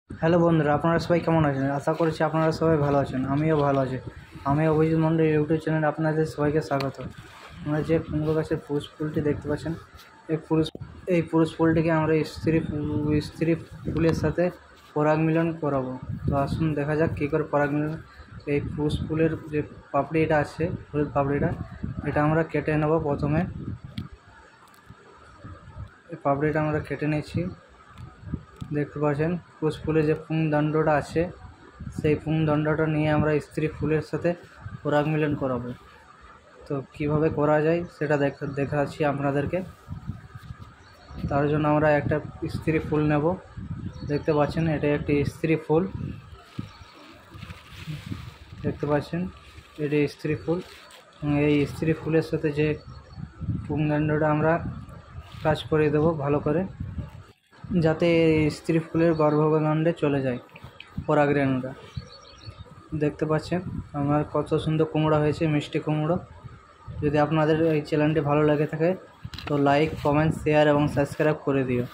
Hello বন্ধুরা, আপনারা সবাই কেমন আছেন? আশা করছি আপনারা সবাই ভালো আছেন। আমিও ভালো আছি। আমি অভিজিৎ মন্ডল ইউটিউব চ্যানেলে আপনাদের সবাইকে স্বাগত। আমরা যে কুমড়ো গাছের পুরুষ ফুলটি দেখতে পাচ্ছেন, এই পুরুষ ফুলটিকে আমরা স্ত্রী ফুলের সাথে পরাগ মিলন করাবো। তো আসুন দেখা যাক কী করে পরাগ মিলন। এই পুরুষ ফুলের যে পাপড়িটা আছে, হলুদ পাপড়িটা, এটা আমরা কেটে নেব। প্রথমে এই পাপড়িটা আমরা কেটে নিয়েছি। দেখতে পাচ্ছেন পুরুষ ফুলে যে পুংদণ্ডটা আছে, সেই পুংদণ্ডটা নিয়ে আমরা স্ত্রী ফুলের সাথে পরাগ মিলন করাবো। তো কিভাবে করা যায় সেটা দেখাচ্ছি আপনাদেরকে। তার জন্য আমরা একটা স্ত্রী ফুল নেব। দেখতে পাচ্ছেন এটা একটি স্ত্রী ফুল। দেখতে পাচ্ছেন এটি স্ত্রী ফুল। এই স্ত্রী ফুলের সাথে যে পুংদণ্ডটা আমরা কাজ করে দেব ভালো করে, যাতে স্ত্রী ফুলের গর্ভকাণ্ডে চলে যায় পরাগরেণুটা। দেখতে পাচ্ছেন আমার কত সুন্দর কুমড়ো হয়েছে, মিষ্টি কুমড়ো। যদি আপনাদের এই চ্যানেলটি ভালো লেগে থাকে তো লাইক, কমেন্ট, শেয়ার এবং সাবস্ক্রাইব করে দিও।